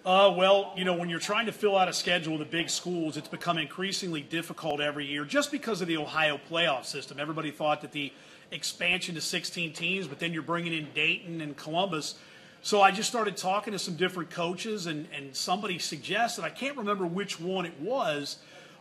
Well, when you're trying to fill out a schedule with the big schools, it's become increasingly difficult every year just because of the Ohio playoff system. Everybody thought that the expansion to 16 teams, but then you're bringing in Dayton and Columbus. So I just started talking to some different coaches, and somebody suggested, I can't remember which one it was,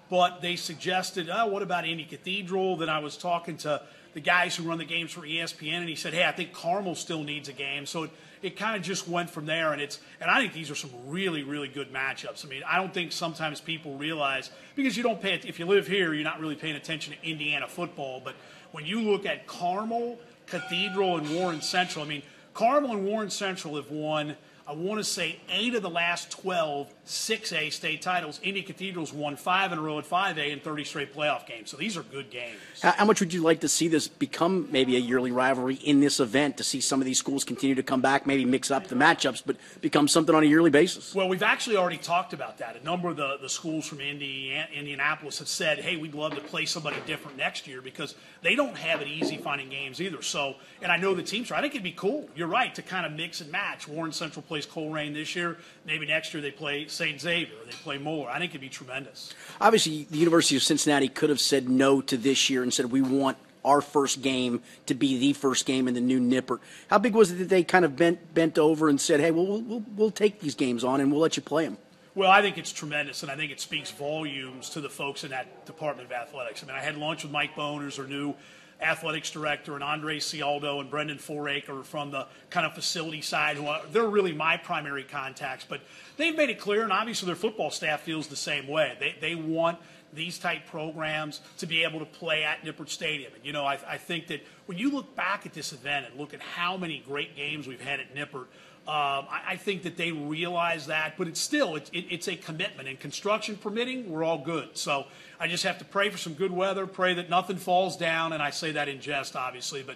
but they suggested, what about Indy Cathedral? Then I was talking to the guys who run the games for ESPN, and he said, hey, I think Carmel still needs a game. So it kind of just went from there, and I think these are some really, really good matchups. I mean, I don't think sometimes people realize, because you don't pay it, if you live here, you're not really paying attention to Indiana football, but when you look at Carmel, Cathedral, and Warren Central, I mean, Carmel and Warren Central have won, I want to say, 8 of the last 12 6A state titles. Indy Cathedral's won 5 in a row at 5A and 30 straight playoff games. So these are good games. How much would you like to see this become maybe a yearly rivalry in this event, to see some of these schools continue to come back, maybe mix up the matchups, but become something on a yearly basis? Well, we've actually already talked about that. A number of the schools from Indianapolis have said, hey, we'd love to play somebody different next year, because they don't have it easy finding games either. So, and I know the teams are, I think it'd be cool, you're right, to kind of mix and match. Warren Central plays Coleraine this year. Maybe next year they play St. Xavier, or they play Moeller. I think it'd be tremendous. Obviously, the University of Cincinnati could have said no to this year and said, we want our first game to be the first game in the new Nippert. How big was it that they kind of bent over and said, hey, we'll take these games on and we'll let you play them? Well, I think it's tremendous, and I think it speaks volumes to the folks in that Department of Athletics. I mean, I had lunch with Mike Boners, our new athletics director, and Andre Cialdo and Brendan Foraker from the kind of facility side. They're really my primary contacts, but they've made it clear, and obviously their football staff feels the same way. They want these type programs to be able to play at Nippert Stadium. And, I think that when you look back at this event and look at how many great games we've had at Nippert, I think that they realize that, but it's a commitment, and construction permitting, we're all good. So I just have to pray for some good weather, pray that nothing falls down, and I say that in jest, obviously. But,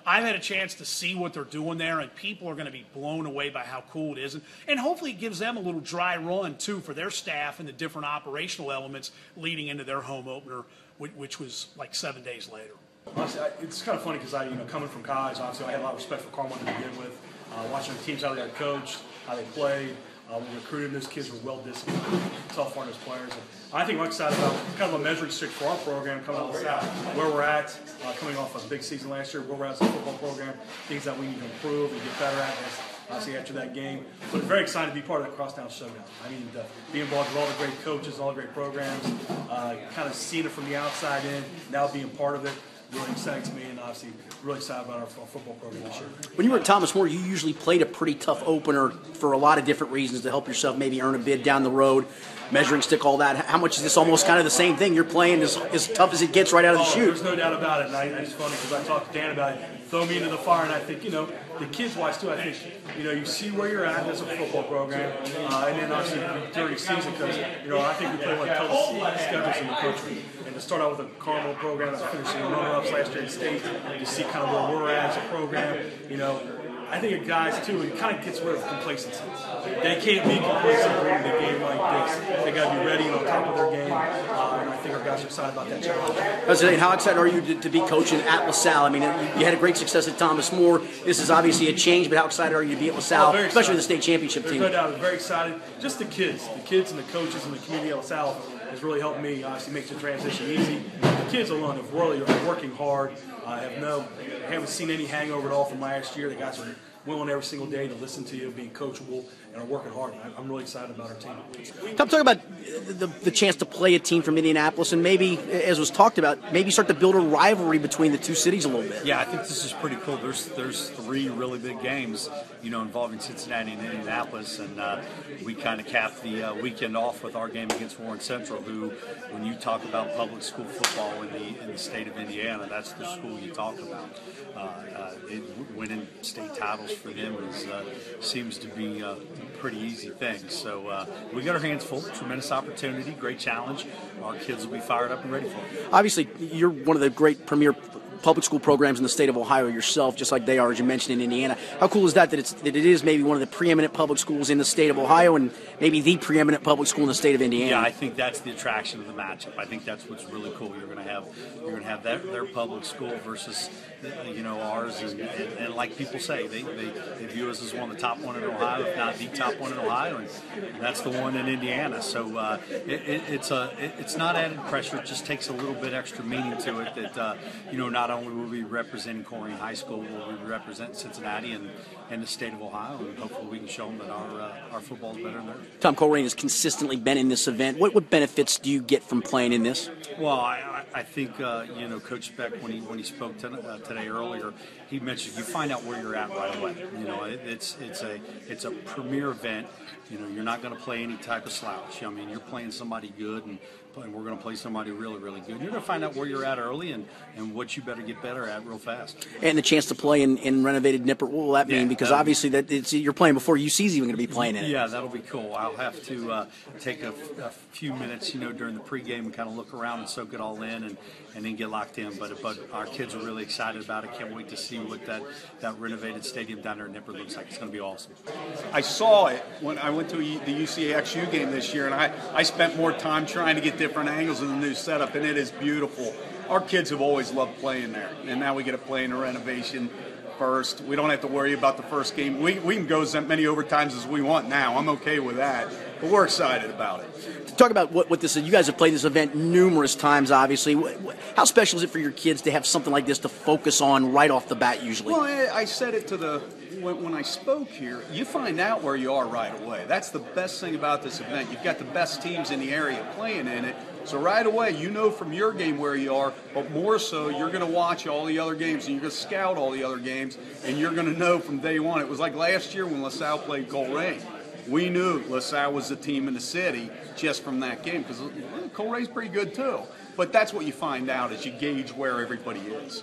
I've had a chance to see what they're doing there, and people are going to be blown away by how cool it is. And hopefully it gives them a little dry run, too, for their staff and the different operational elements leading into their home opener, which was like 7 days later. Honestly, it's kind of funny because coming from college, obviously I had a lot of respect for Carmel to begin with. Watching the teams, how they got coached, how they played, we recruited those kids were well disciplined, tough on those players. And I think I'm excited about kind of a measuring stick for our program coming out of the South, where we're at, coming off a big season last year, where we're at as a football program, things that we need to improve and get better at. Obviously after that game, but very excited to be part of that Crosstown Showdown. I mean, be involved with all the great coaches, all the great programs, kind of seeing it from the outside in, now being part of it. Really exciting to me, and obviously really excited about our football program this year. When you were at Thomas More, you usually played a pretty tough opener for a lot of different reasons to help yourself maybe earn a bid down the road, measuring stick, all that. How much is this almost kind of the same thing? You're playing as tough as it gets right out of the chute. There's no doubt about it, and it's funny because I talked to Dan about it. Throw me into the fire, and I think, the kids-wise too, I think, you see where you're at as a football program, and then obviously during the season, because, I think we play one of the toughest schedules in the country. And to start out with a Carmel program that's finishing runner-ups last year in state, to see kind of where we're at as a program, I think it guys too, it kind of gets rid of complacency. They can't be complacent during a game like this. They got to be ready and on top of their game, and I think our guys are excited about that challenge. How excited are you to be coaching at LaSalle? I mean, you had a great success at Thomas More. This is obviously a change, but how excited are you to be at LaSalle, especially the state championship team? There's no doubt, I'm very excited. Just the kids and the coaches and the community at LaSalle has really helped me. Obviously, makes the transition easy. The kids alone have really are working hard. Haven't seen any hangover at all from last year. The guys are willing every single day to listen to you, being coachable, and are working hard. I'm really excited about our team. Talk about the chance to play a team from Indianapolis, and maybe, as was talked about, maybe start to build a rivalry between the two cities a little bit. Yeah, I think this is pretty cool. There's 3 really big games, involving Cincinnati and Indianapolis, and we kind of capped the weekend off with our game against Warren Central, who, when you talk about public school football in the state of Indiana, that's the school you talk about. Winning state titles for them seems to be a pretty easy thing. So we got our hands full. Tremendous opportunity, great challenge. Our kids will be fired up and ready for it. Obviously, you're one of the great premier public school programs in the state of Ohio yourself, just like they are, as you mentioned, in Indiana. How cool is that it is maybe one of the preeminent public schools in the state of Ohio and maybe the preeminent public school in the state of Indiana? Yeah, I think that's the attraction of the matchup. I think that's what's really cool. You're going to have their public school versus ours, and like people say, they view us as one of the top one in Ohio, if not the top one in Ohio, and that's the one in Indiana. So it's not added pressure. It just takes a little bit extra meaning to it. That not only will we be representing Colerain High School, will we represent Cincinnati and the state of Ohio, and hopefully we can show them that our football is better than theirs. Tom Colerain has consistently been in this event. What benefits do you get from playing in this? Well, I think Coach Speck, when he spoke today earlier, he mentioned you find out where you're at right away. It's a premier event. You're not going to play any type of slouch. I mean, you're playing somebody good, and we're going to play somebody really, really good. You're going to find out where you're at early and what you better get better at real fast. And the chance to play in renovated Nippert, what will that mean? Because obviously you're playing before UC's even going to be playing in it. Yeah, that'll be cool. I'll have to take a few minutes, during the pregame and kind of look around and soak it all in and then get locked in. But our kids are really excited about it. Can't wait to see what that renovated stadium down there in Nippert looks like. It's going to be awesome. I saw it when I went to the UCXU game this year, and I spent more time trying to get different angles in the new setup, and it is beautiful. Our kids have always loved playing there, and now we get to play in the renovation first. We don't have to worry about the first game. We can go as many overtimes as we want now. I'm okay with that, but we're excited about it. Talk about what this is. You guys have played this event numerous times, obviously. How special is it for your kids to have something like this to focus on right off the bat usually? Well, I said it to when I spoke here, you find out where you are right away. That's the best thing about this event. You've got the best teams in the area playing in it. So right away, from your game where you are, but more so, you're going to watch all the other games, and you're going to scout all the other games, and you're going to know from day one. It was like last year when LaSalle played Colerain. We knew LaSalle was the team in the city just from that game, because Colerain's pretty good too. But that's what you find out as you gauge where everybody is.